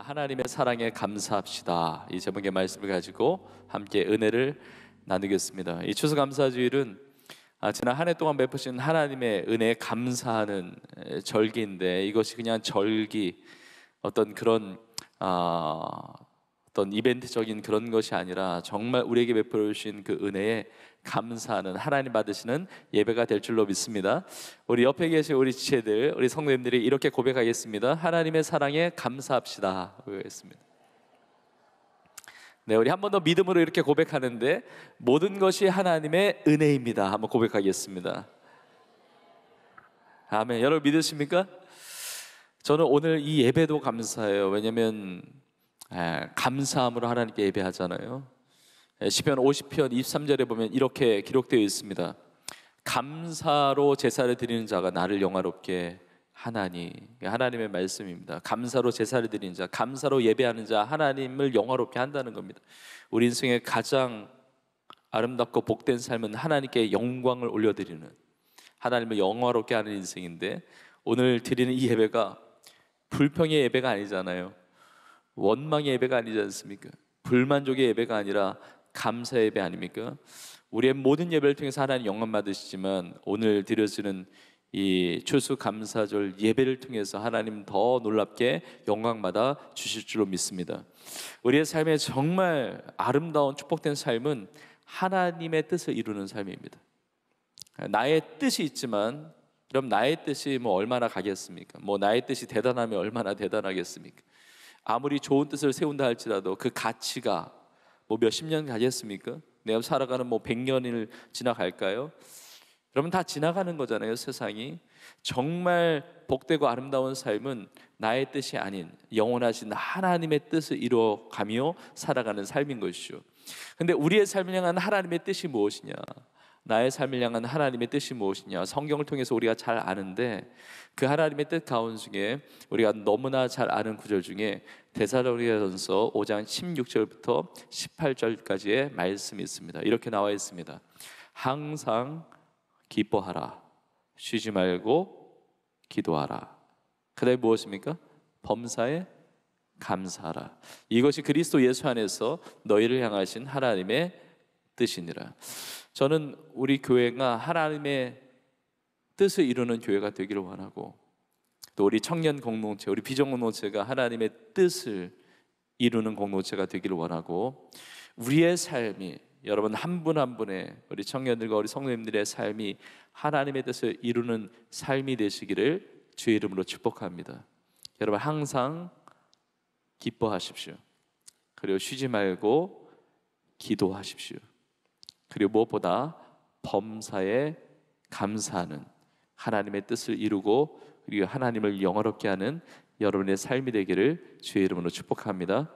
하나님의 사랑에 감사합시다. 이 제목의 말씀을 가지고 함께 은혜를 나누겠습니다. 이 추수감사주일은 지난 한 해 동안 베푸신 하나님의 은혜에 감사하는 절기인데, 이것이 그냥 절기, 어떤 그런 어떤 이벤트적인 그런 것이 아니라 정말 우리에게 베풀어 주신 그 은혜에 감사하는, 하나님 받으시는 예배가 될 줄로 믿습니다. 우리 옆에 계신 우리 지체들, 우리 성도님들이 이렇게 고백하겠습니다. 하나님의 사랑에 감사합시다. 고백하겠습니다. 네, 우리 한 번 더 믿음으로 이렇게 고백하는데, 모든 것이 하나님의 은혜입니다. 한번 고백하겠습니다. 아멘. 여러분 믿으십니까? 저는 오늘 이 예배도 감사해요. 왜냐하면 감사함으로 하나님께 예배하잖아요. 시편 50편 23절에 보면 이렇게 기록되어 있습니다. 감사로 제사를 드리는 자가 나를 영화롭게 하나니. 하나님의 말씀입니다. 감사로 제사를 드리는 자, 감사로 예배하는 자, 하나님을 영화롭게 한다는 겁니다. 우리 인생의 가장 아름답고 복된 삶은 하나님께 영광을 올려드리는, 하나님을 영화롭게 하는 인생인데, 오늘 드리는 이 예배가 불평의 예배가 아니잖아요. 원망의 예배가 아니지 않습니까? 불만족의 예배가 아니라 감사 예배 아닙니까? 우리의 모든 예배를 통해서 하나님 영광 받으시지만, 오늘 드려지는 이 추수감사절 예배를 통해서 하나님 더 놀랍게 영광 받아 주실 줄로 믿습니다. 우리의 삶에 정말 아름다운 축복된 삶은 하나님의 뜻을 이루는 삶입니다. 나의 뜻이 있지만, 그럼 나의 뜻이 얼마나 가겠습니까? 나의 뜻이 대단하면 얼마나 대단하겠습니까? 아무리 좋은 뜻을 세운다 할지라도 그 가치가 몇십 년 가겠습니까? 내가 살아가는 100년을 지나갈까요? 여러분, 다 지나가는 거잖아요, 세상이. 정말 복되고 아름다운 삶은 나의 뜻이 아닌 영원하신 하나님의 뜻을 이루어가며 살아가는 삶인 것이죠. 근데 우리의 삶을 향한 하나님의 뜻이 무엇이냐? 나의 삶을 향한 하나님의 뜻이 무엇이냐? 성경을 통해서 우리가 잘 아는데, 그 하나님의 뜻 가운데 우리가 너무나 잘 아는 구절 중에 데살로니가전서 5장 16절부터 18절까지의 말씀이 있습니다. 이렇게 나와 있습니다. 항상 기뻐하라, 쉬지 말고 기도하라. 그다음에 무엇입니까? 범사에 감사하라. 이것이 그리스도 예수 안에서 너희를 향하신 하나님의 뜻이니라. 저는 우리 교회가 하나님의 뜻을 이루는 교회가 되기를 원하고, 또 우리 청년 공동체, 우리 비전 공동체가 하나님의 뜻을 이루는 공동체가 되기를 원하고, 우리의 삶이, 여러분 한 분 한 분의 우리 청년들과 우리 성도님들의 삶이 하나님의 뜻을 이루는 삶이 되시기를 주의 이름으로 축복합니다. 여러분 항상 기뻐하십시오. 그리고 쉬지 말고 기도하십시오. 그리고 무엇보다 범사에 감사하는, 하나님의 뜻을 이루고 그리고 하나님을 영화롭게 하는 여러분의 삶이 되기를 주의 이름으로 축복합니다.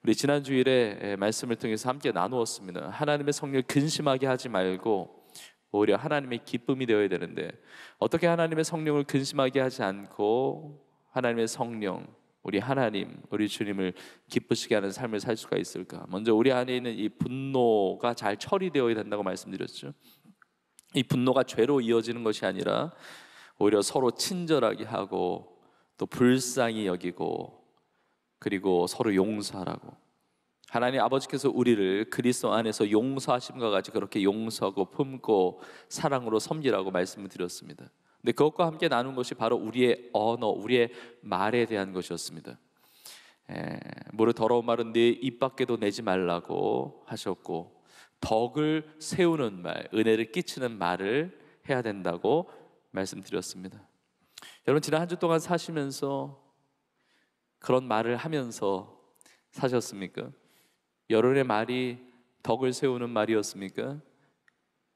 우리 지난 주일에 말씀을 통해서 함께 나누었습니다. 하나님의 성령을 근심하게 하지 말고 오히려 하나님의 기쁨이 되어야 되는데, 어떻게 하나님의 성령을 근심하게 하지 않고 하나님의 성령, 우리 하나님, 우리 주님을 기쁘시게 하는 삶을 살 수가 있을까? 먼저 우리 안에 있는 이 분노가 잘 처리되어야 된다고 말씀드렸죠. 이 분노가 죄로 이어지는 것이 아니라 오히려 서로 친절하게 하고, 또 불쌍히 여기고, 그리고 서로 용서하라고. 하나님 아버지께서 우리를 그리스도 안에서 용서하심과 같이 그렇게 용서하고 품고 사랑으로 섬기라고 말씀을 드렸습니다. 근데 그것과 함께 나눈 것이 바로 우리의 언어, 우리의 말에 대한 것이었습니다. 무릇 더러운 말은 네 입 밖에도 내지 말라고 하셨고, 덕을 세우는 말, 은혜를 끼치는 말을 해야 된다고 말씀드렸습니다. 여러분 지난 한 주 동안 사시면서 그런 말을 하면서 사셨습니까? 여러분의 말이 덕을 세우는 말이었습니까?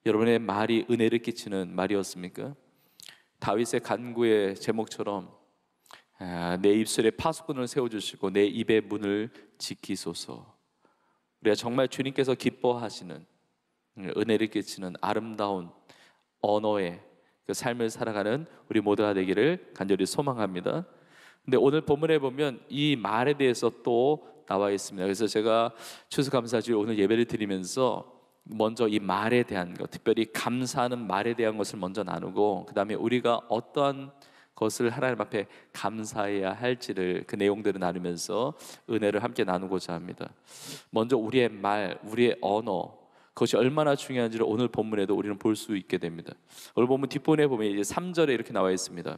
여러분의 말이 은혜를 끼치는 말이었습니까? 다윗의 간구의 제목처럼 내 입술에 파수꾼을 세워주시고 내 입의 문을 지키소서. 우리가 정말 주님께서 기뻐하시는, 은혜를 끼치는 아름다운 언어의 그 삶을 살아가는 우리 모두가 되기를 간절히 소망합니다. 근데 오늘 본문에 보면 이 말에 대해서 또 나와 있습니다. 그래서 제가 추수감사주일 오늘 예배를 드리면서 먼저 이 말에 대한 것, 특별히 감사하는 말에 대한 것을 먼저 나누고, 그 다음에 우리가 어떠한 그것을 하나님 앞에 감사해야 할지를 그 내용들을 나누면서 은혜를 함께 나누고자 합니다. 먼저 우리의 말, 우리의 언어, 그것이 얼마나 중요한지를 오늘 본문에도 우리는 볼 수 있게 됩니다. 오늘 본문 뒷부분에 보면 이제 3절에 이렇게 나와 있습니다.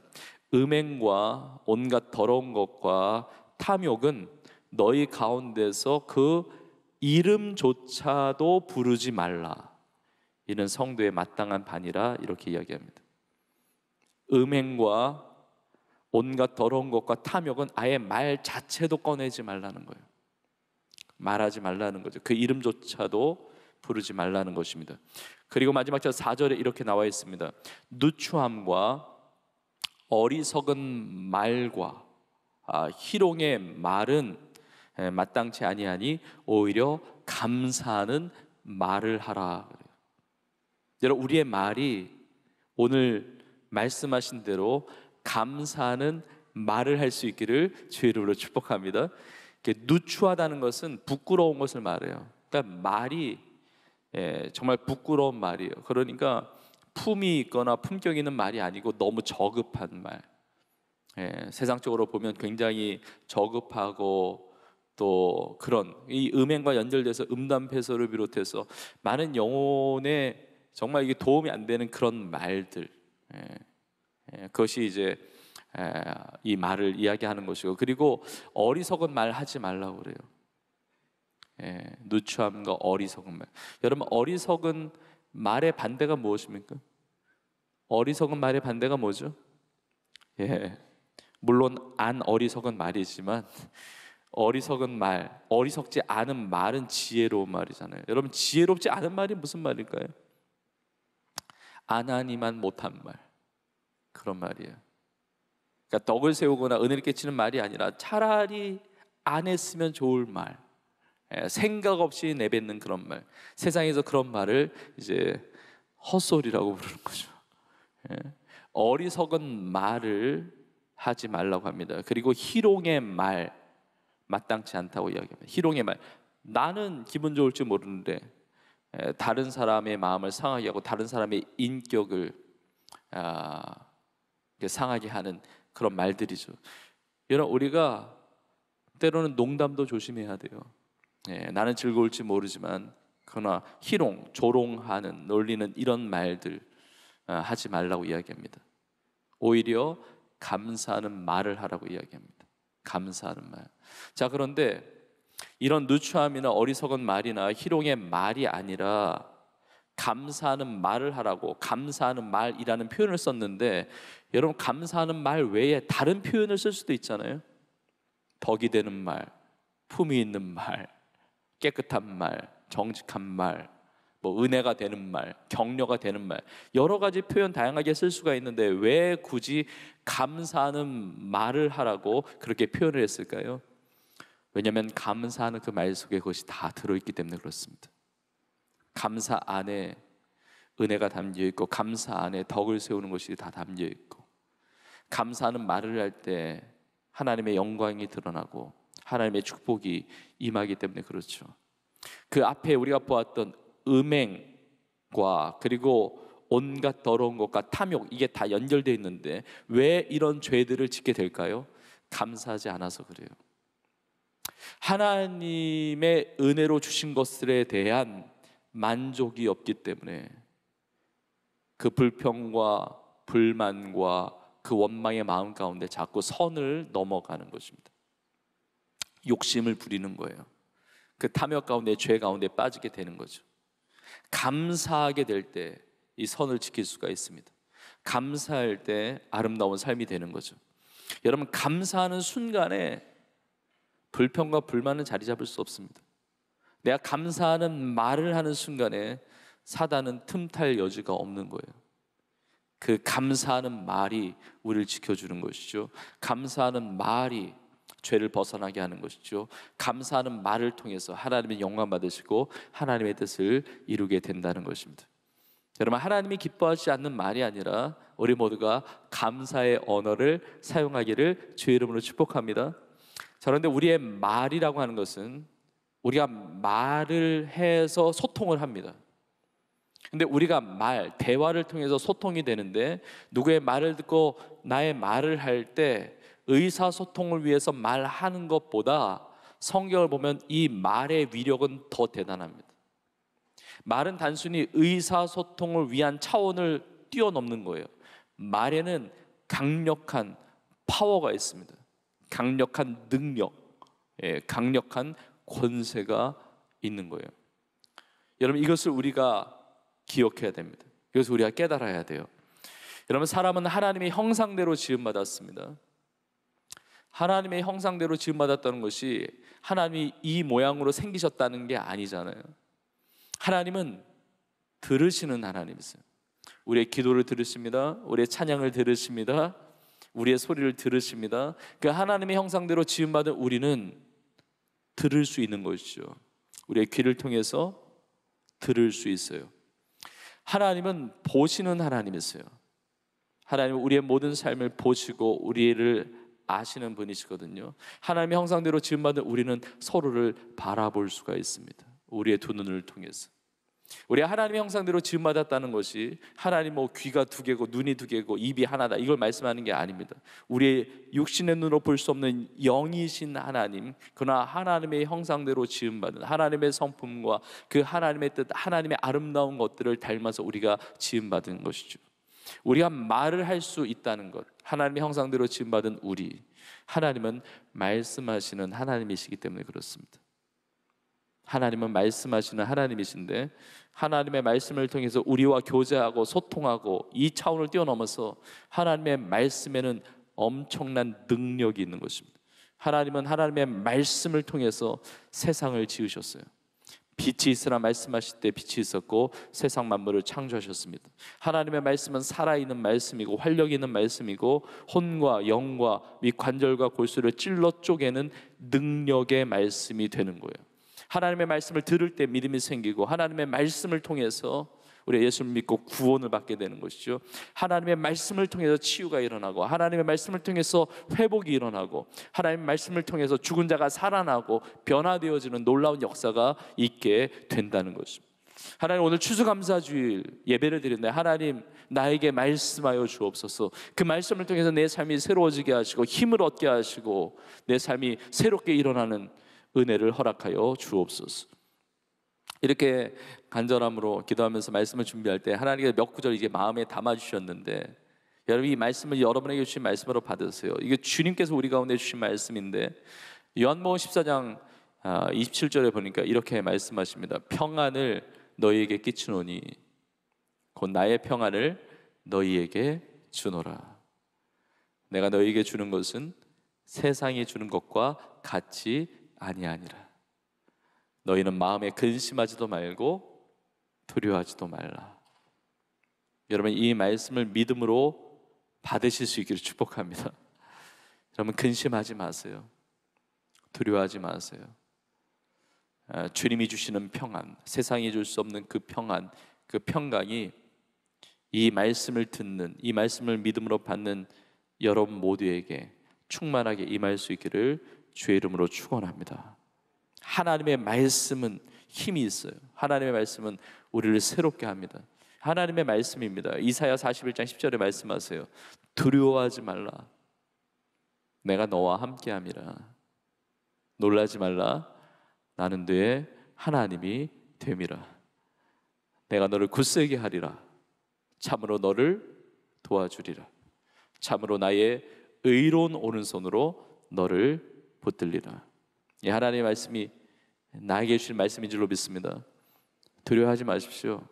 음행과 온갖 더러운 것과 탐욕은 너희 가운데서 그 이름조차도 부르지 말라. 이는 성도의 마땅한 반이라 이렇게 이야기합니다. 음행과 온갖 더러운 것과 탐욕은 아예 말 자체도 꺼내지 말라는 거예요. 말하지 말라는 거죠. 그 이름조차도 부르지 말라는 것입니다. 그리고 마지막 절 4절에 이렇게 나와 있습니다. 누추함과 어리석은 말과 희롱의 말은 마땅치 아니하니 오히려 감사하는 말을 하라. 여러분, 우리의 말이 오늘 말씀하신 대로 감사하는 말을 할 수 있기를 주의 이름으로 축복합니다. 누추하다는 것은 부끄러운 것을 말해요. 그러니까 말이 정말 부끄러운 말이에요. 그러니까 품이 있거나 품격 있는 말이 아니고 너무 저급한 말. 세상적으로 보면 굉장히 저급하고 또 그런 이 음행과 연결돼서 음담패소를 비롯해서 많은 영혼에 정말 이게 도움이 안 되는 그런 말들, 그것이 이제 이 말을 이야기하는 것이고, 그리고 어리석은 말 하지 말라고 그래요. 누추함과 어리석은 말. 여러분, 어리석은 말의 반대가 무엇입니까? 어리석은 말의 반대가 뭐죠? 물론 안 어리석은 말이지만 어리석은 말, 어리석지 않은 말은 지혜로운 말이잖아요. 여러분, 지혜롭지 않은 말이 무슨 말일까요? 안 하니만 못한 말, 그런 말이에요. 그러니까 덕을 세우거나 은혜를 끼치는 말이 아니라 차라리 안 했으면 좋을 말, 생각 없이 내뱉는 그런 말. 세상에서 그런 말을 이제 헛소리라고 부르는 거죠. 어리석은 말을 하지 말라고 합니다. 그리고 희롱의 말, 마땅치 않다고 이야기합니다. 희롱의 말, 나는 기분 좋을지 모르는데 다른 사람의 마음을 상하게 하고 다른 사람의 인격을 상하게 하는 그런 말들이죠. 여러분, 우리가 때로는 농담도 조심해야 돼요. 나는 즐거울지 모르지만 그러나 희롱, 조롱하는, 놀리는 이런 말들 하지 말라고 이야기합니다. 오히려 감사하는 말을 하라고 이야기합니다. 감사하는 말. 자, 그런데 이런 누추함이나 어리석은 말이나 희롱의 말이 아니라 감사하는 말을 하라고, 감사하는 말이라는 표현을 썼는데, 여러분, 감사하는 말 외에 다른 표현을 쓸 수도 있잖아요. 덕이 되는 말, 품위 있는 말, 깨끗한 말, 정직한 말, 뭐 은혜가 되는 말, 격려가 되는 말, 여러 가지 표현 다양하게 쓸 수가 있는데 왜 굳이 감사하는 말을 하라고 그렇게 표현을 했을까요? 왜냐하면 감사하는 그 말 속에 그것이 다 들어있기 때문에 그렇습니다. 감사 안에 은혜가 담겨 있고, 감사 안에 덕을 세우는 것이 다 담겨 있고, 감사하는 말을 할 때 하나님의 영광이 드러나고 하나님의 축복이 임하기 때문에 그렇죠. 그 앞에 우리가 보았던 음행과 그리고 온갖 더러운 것과 탐욕, 이게 다 연결되어 있는데 왜 이런 죄들을 짓게 될까요? 감사하지 않아서 그래요. 하나님의 은혜로 주신 것들에 대한 만족이 없기 때문에 그 불평과 불만과 그 원망의 마음 가운데 자꾸 선을 넘어가는 것입니다. 욕심을 부리는 거예요. 그 탐욕 가운데, 죄 가운데 빠지게 되는 거죠. 감사하게 될 때 이 선을 지킬 수가 있습니다. 감사할 때 아름다운 삶이 되는 거죠. 여러분, 감사하는 순간에 불평과 불만은 자리 잡을 수 없습니다. 내가 감사하는 말을 하는 순간에 사단은 틈탈 여지가 없는 거예요. 그 감사하는 말이 우리를 지켜주는 것이죠. 감사하는 말이 죄를 벗어나게 하는 것이죠. 감사하는 말을 통해서 하나님의 영광 받으시고 하나님의 뜻을 이루게 된다는 것입니다. 여러분, 하나님이 기뻐하지 않는 말이 아니라 우리 모두가 감사의 언어를 사용하기를 주의 이름으로 축복합니다. 자, 그런데 우리의 말이라고 하는 것은 우리가 말을 해서 소통을 합니다. 근데 우리가 대화를 통해서 소통이 되는데, 누구의 말을 듣고 나의 말을 할 때 의사소통을 위해서 말하는 것보다 성경을 보면 이 말의 위력은 더 대단합니다. 말은 단순히 의사소통을 위한 차원을 뛰어넘는 거예요. 말에는 강력한 파워가 있습니다. 강력한 능력, 강력한 권세가 있는 거예요. 여러분, 이것을 우리가 기억해야 됩니다. 이것을 우리가 깨달아야 돼요. 여러분, 사람은 하나님의 형상대로 지음받았습니다. 하나님의 형상대로 지음받았다는 것이 하나님이 이 모양으로 생기셨다는 게 아니잖아요. 하나님은 들으시는 하나님이세요. 우리의 기도를 들으십니다. 우리의 찬양을 들으십니다. 우리의 소리를 들으십니다. 그 하나님의 형상대로 지음받은 우리는 들을 수 있는 것이죠. 우리의 귀를 통해서 들을 수 있어요. 하나님은 보시는 하나님이세요. 하나님은 우리의 모든 삶을 보시고 우리를 아시는 분이시거든요. 하나님의 형상대로 지음받은 우리는 서로를 바라볼 수가 있습니다. 우리의 두 눈을 통해서. 우리가 하나님의 형상대로 지음받았다는 것이 하나님 귀가 두 개고 눈이 두 개고 입이 하나다, 이걸 말씀하는 게 아닙니다. 우리의 육신의 눈으로 볼 수 없는 영이신 하나님, 그러나 하나님의 형상대로 지음받은 하나님의 성품과 그 하나님의 뜻, 하나님의 아름다운 것들을 닮아서 우리가 지음받은 것이죠. 우리가 말을 할 수 있다는 것, 하나님의 형상대로 지음받은 우리, 하나님은 말씀하시는 하나님이시기 때문에 그렇습니다. 하나님은 말씀하시는 하나님이신데, 하나님의 말씀을 통해서 우리와 교제하고 소통하고 이 차원을 뛰어넘어서 하나님의 말씀에는 엄청난 능력이 있는 것입니다. 하나님은 하나님의 말씀을 통해서 세상을 지으셨어요. 빛이 있으라 말씀하실 때 빛이 있었고 세상 만물을 창조하셨습니다. 하나님의 말씀은 살아있는 말씀이고 활력 있는 말씀이고 혼과 영과 및 관절과 골수를 찔러 쪼개는 능력의 말씀이 되는 거예요. 하나님의 말씀을 들을 때 믿음이 생기고, 하나님의 말씀을 통해서 우리 예수를 믿고 구원을 받게 되는 것이죠. 하나님의 말씀을 통해서 치유가 일어나고, 하나님의 말씀을 통해서 회복이 일어나고, 하나님의 말씀을 통해서 죽은 자가 살아나고 변화되어지는 놀라운 역사가 있게 된다는 것입니다. 하나님, 오늘 추수감사주일 예배를 드리는데 하나님, 나에게 말씀하여 주옵소서. 그 말씀을 통해서 내 삶이 새로워지게 하시고 힘을 얻게 하시고 내 삶이 새롭게 일어나는 은혜를 허락하여 주옵소서. 이렇게 간절함으로 기도하면서 말씀을 준비할 때 하나님께서 몇 구절 이제 마음에 담아주셨는데, 여러분 이 말씀을 여러분에게 주신 말씀으로 받으세요. 이게 주님께서 우리 가운데 주신 말씀인데, 요한복음 14장 27절에 보니까 이렇게 말씀하십니다. 평안을 너희에게 끼치노니 곧 나의 평안을 너희에게 주노라. 내가 너희에게 주는 것은 세상이 주는 것과 같이 아니하니라. 너희는 마음에 근심하지도 말고 두려워하지도 말라. 여러분, 이 말씀을 믿음으로 받으실 수 있기를 축복합니다. 여러분, 근심하지 마세요. 두려워하지 마세요. 주님이 주시는 평안, 세상이 줄 수 없는 그 평안, 그 평강이 이 말씀을 듣는, 이 말씀을 믿음으로 받는 여러분 모두에게 충만하게 임할 수 있기를 주의 이름으로 축원합니다. 하나님의 말씀은 힘이 있어요. 하나님의 말씀은 우리를 새롭게 합니다. 하나님의 말씀입니다. 이사야 41장 10절에 말씀하세요. 두려워하지 말라. 내가 너와 함께함이라. 놀라지 말라. 나는 네 하나님이 됨이라. 내가 너를 굳세게 하리라. 참으로 너를 도와주리라. 참으로 나의 의로운 오른손으로 너를 붙들리라. 이 하나님의 말씀이 나에게 주신 말씀인 줄로 믿습니다. 두려워하지 마십시오.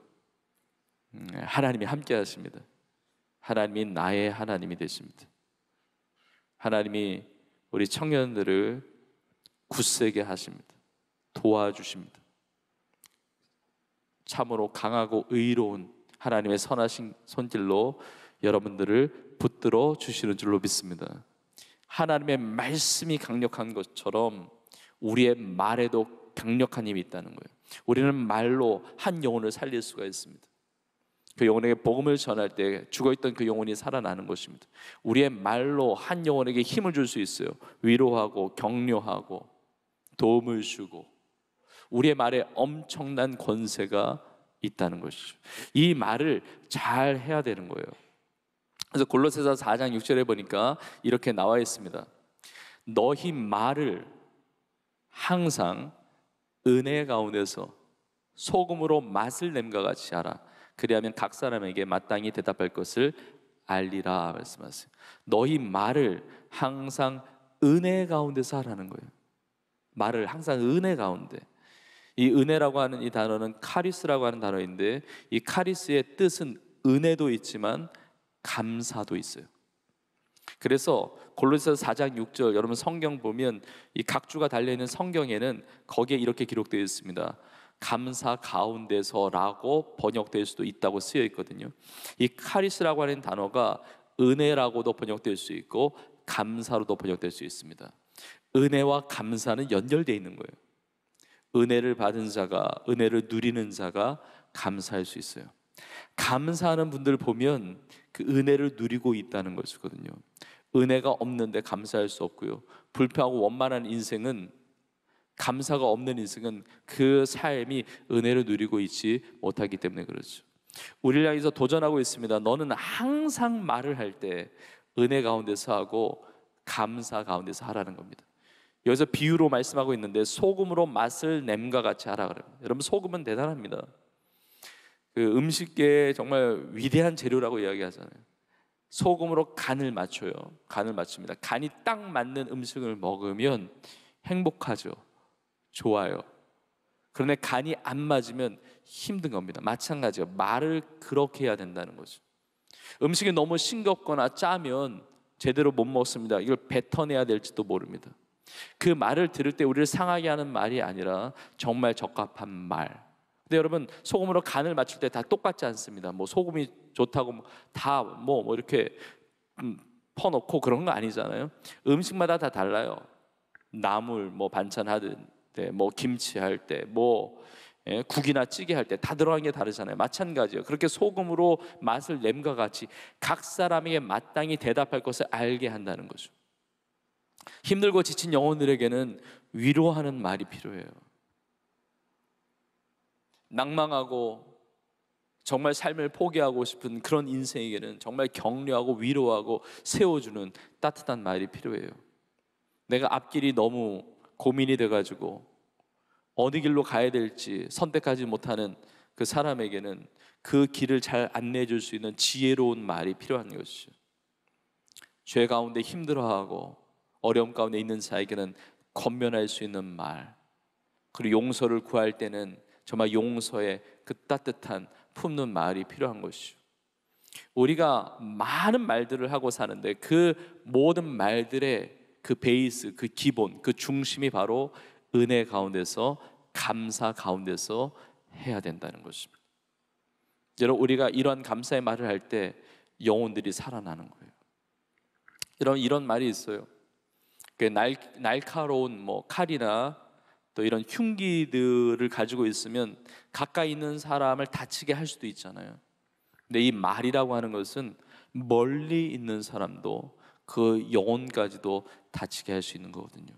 하나님이 함께 하십니다. 하나님이 나의 하나님이 되십니다. 하나님이 우리 청년들을 굳세게 하십니다. 도와주십니다. 참으로 강하고 의로운 하나님의 선하신 손길로 여러분들을 붙들어 주시는 줄로 믿습니다. 하나님의 말씀이 강력한 것처럼 우리의 말에도 강력한 힘이 있다는 거예요. 우리는 말로 한 영혼을 살릴 수가 있습니다. 그 영혼에게 복음을 전할 때 죽어있던 그 영혼이 살아나는 것입니다. 우리의 말로 한 영혼에게 힘을 줄 수 있어요. 위로하고 격려하고 도움을 주고, 우리의 말에 엄청난 권세가 있다는 것이죠. 이 말을 잘 해야 되는 거예요. 그래서 골로새서 4장 6절에 보니까 이렇게 나와 있습니다. 너희 말을 항상 은혜 가운데서 소금으로 맛을 냄과 같이 하라. 그리하면 각 사람에게 마땅히 대답할 것을 알리라 말씀하세요. 너희 말을 항상 은혜 가운데서 하라는 거예요. 말을 항상 은혜 가운데. 이 은혜라고 하는 이 단어는 카리스라고 하는 단어인데, 이 카리스의 뜻은 은혜도 있지만 감사도 있어요. 그래서 골로새서 4장 6절, 여러분 성경 보면 이 각주가 달려있는 성경에는 거기에 이렇게 기록되어 있습니다. 감사 가운데서라고 번역될 수도 있다고 쓰여 있거든요. 이 카리스라고 하는 단어가 은혜라고도 번역될 수 있고 감사로도 번역될 수 있습니다. 은혜와 감사는 연결되어 있는 거예요. 은혜를 받은 자가, 은혜를 누리는 자가 감사할 수 있어요. 감사하는 분들 보면 그 은혜를 누리고 있다는 것이거든요. 은혜가 없는데 감사할 수 없고요. 불평하고 원만한 인생은, 감사가 없는 인생은 그 삶이 은혜를 누리고 있지 못하기 때문에 그렇죠. 우리를 향해서 도전하고 있습니다. 너는 항상 말을 할 때 은혜 가운데서 하고 감사 가운데서 하라는 겁니다. 여기서 비유로 말씀하고 있는데 소금으로 맛을 냄과 같이 하라 그래요. 여러분 소금은 대단합니다. 그 음식계의 정말 위대한 재료라고 이야기하잖아요. 소금으로 간을 맞춰요. 간을 맞춥니다. 간이 딱 맞는 음식을 먹으면 행복하죠. 좋아요. 그런데 간이 안 맞으면 힘든 겁니다. 마찬가지예요. 말을 그렇게 해야 된다는 거죠. 음식이 너무 싱겁거나 짜면 제대로 못 먹습니다. 이걸 뱉어내야 될지도 모릅니다. 그 말을 들을 때 우리를 상하게 하는 말이 아니라 정말 적합한 말. 근데 여러분 소금으로 간을 맞출 때 다 똑같지 않습니다. 뭐 소금이 좋다고 다 뭐 이렇게 퍼놓고 그런 거 아니잖아요. 음식마다 다 달라요. 나물 뭐 반찬 하듯 뭐 김치 할 때 뭐 국이나 찌개 할 때 다 들어간 게 다르잖아요. 마찬가지예요. 그렇게 소금으로 맛을 냄과 같이 각 사람에게 마땅히 대답할 것을 알게 한다는 거죠. 힘들고 지친 영혼들에게는 위로하는 말이 필요해요. 낭망하고 정말 삶을 포기하고 싶은 그런 인생에게는 정말 격려하고 위로하고 세워주는 따뜻한 말이 필요해요. 내가 앞길이 너무 고민이 돼가지고 어느 길로 가야 될지 선택하지 못하는 그 사람에게는 그 길을 잘 안내해 줄 수 있는 지혜로운 말이 필요한 것이죠. 죄 가운데 힘들어하고 어려움 가운데 있는 자에게는 권면할 수 있는 말, 그리고 용서를 구할 때는 정말 용서의 그 따뜻한 품는 말이 필요한 것이죠. 우리가 많은 말들을 하고 사는데 그 모든 말들의 그 베이스, 그 기본, 그 중심이 바로 은혜 가운데서, 감사 가운데서 해야 된다는 것입니다. 여러분 우리가 이런 감사의 말을 할 때 영혼들이 살아나는 거예요. 여러분 이런 말이 있어요. 날카로운 뭐 칼이나 또 이런 흉기들을 가지고 있으면 가까이 있는 사람을 다치게 할 수도 있잖아요. 근데 이 말이라고 하는 것은 멀리 있는 사람도 그 영혼까지도 다치게 할 수 있는 거거든요.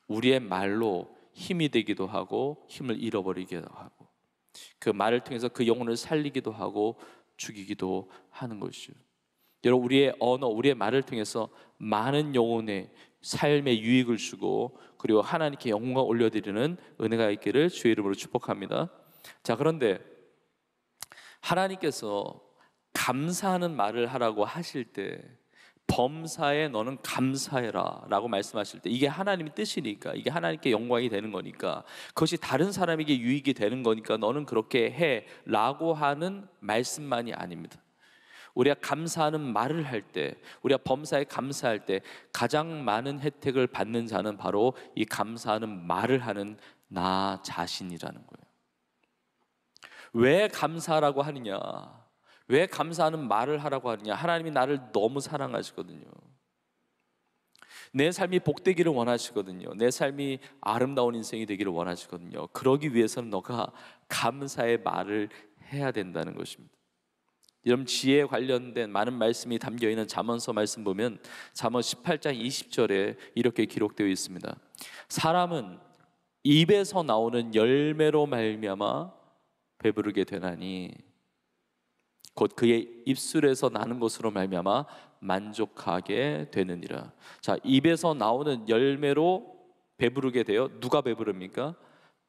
우리의 말로 힘이 되기도 하고 힘을 잃어버리기도 하고 그 말을 통해서 그 영혼을 살리기도 하고 죽이기도 하는 것이죠. 여러분 우리의 언어, 우리의 말을 통해서 많은 영혼의 삶에 유익을 주고 그리고 하나님께 영광 올려드리는 은혜가 있기를 주의 이름으로 축복합니다. 자, 그런데 하나님께서 감사하는 말을 하라고 하실 때 범사에 너는 감사해라 라고 말씀하실 때 이게 하나님의 뜻이니까, 이게 하나님께 영광이 되는 거니까, 그것이 다른 사람에게 유익이 되는 거니까 너는 그렇게 해 라고 하는 말씀만이 아닙니다. 우리가 감사하는 말을 할 때, 우리가 범사에 감사할 때 가장 많은 혜택을 받는 자는 바로 이 감사하는 말을 하는 나 자신이라는 거예요. 왜 감사하라고 하느냐? 왜 감사하는 말을 하라고 하느냐? 하나님이 나를 너무 사랑하시거든요. 내 삶이 복되기를 원하시거든요. 내 삶이 아름다운 인생이 되기를 원하시거든요. 그러기 위해서는 너가 감사의 말을 해야 된다는 것입니다. 여러분 지혜에 관련된 많은 말씀이 담겨있는 잠언서 말씀 보면 잠언 18장 20절에 이렇게 기록되어 있습니다. 사람은 입에서 나오는 열매로 말미암아 배부르게 되나니 곧 그의 입술에서 나는 것으로 말미암아 만족하게 되느니라. 자, 입에서 나오는 열매로 배부르게 돼요. 누가 배부릅니까?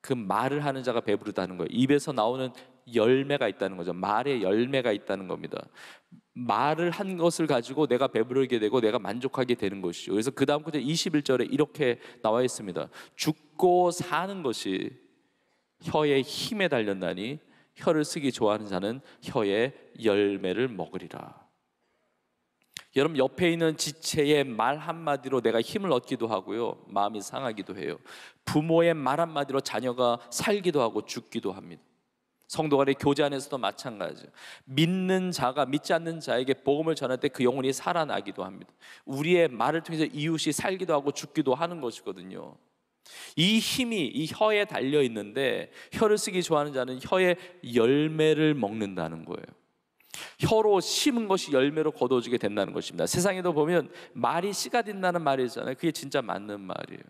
그 말을 하는 자가 배부르다는 거예요. 입에서 나오는 열매가 있다는 거죠. 말의 열매가 있다는 겁니다. 말을 한 것을 가지고 내가 배부르게 되고 내가 만족하게 되는 것이죠. 그래서 그 다음 구절 21절에 이렇게 나와 있습니다. 죽고 사는 것이 혀의 힘에 달렸나니 혀를 쓰기 좋아하는 자는 혀의 열매를 먹으리라. 여러분, 옆에 있는 지체의 말 한마디로 내가 힘을 얻기도 하고요, 마음이 상하기도 해요. 부모의 말 한마디로 자녀가 살기도 하고 죽기도 합니다. 성도 간의 교제 안에서도 마찬가지죠. 믿는 자가 믿지 않는 자에게 복음을 전할 때 그 영혼이 살아나기도 합니다. 우리의 말을 통해서 이웃이 살기도 하고 죽기도 하는 것이거든요. 이 힘이 이 혀에 달려 있는데 혀를 쓰기 좋아하는 자는 혀의 열매를 먹는다는 거예요. 혀로 심은 것이 열매로 거둬지게 된다는 것입니다. 세상에도 보면 말이 씨가 된다는 말이 있잖아요. 그게 진짜 맞는 말이에요.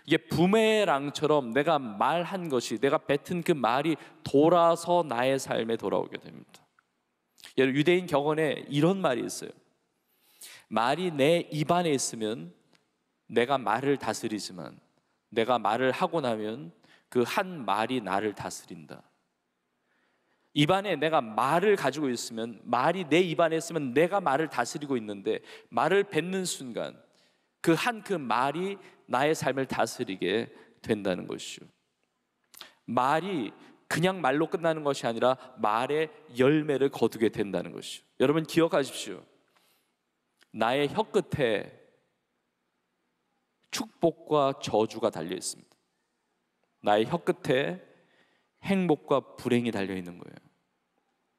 이게 부메랑처럼 내가 말한 것이, 내가 뱉은 그 말이 돌아서 나의 삶에 돌아오게 됩니다. 유대인 격언에 이런 말이 있어요. 말이 내 입안에 있으면 내가 말을 다스리지만 내가 말을 하고 나면 그 한 말이 나를 다스린다. 입안에 내가 말을 가지고 있으면, 말이 내 입안에 있으면 내가 말을 다스리고 있는데 말을 뱉는 순간 그 말이 나의 삶을 다스리게 된다는 것이죠. 말이 그냥 말로 끝나는 것이 아니라 말의 열매를 거두게 된다는 것이죠. 여러분 기억하십시오. 나의 혀 끝에 축복과 저주가 달려 있습니다. 나의 혀 끝에 행복과 불행이 달려 있는 거예요.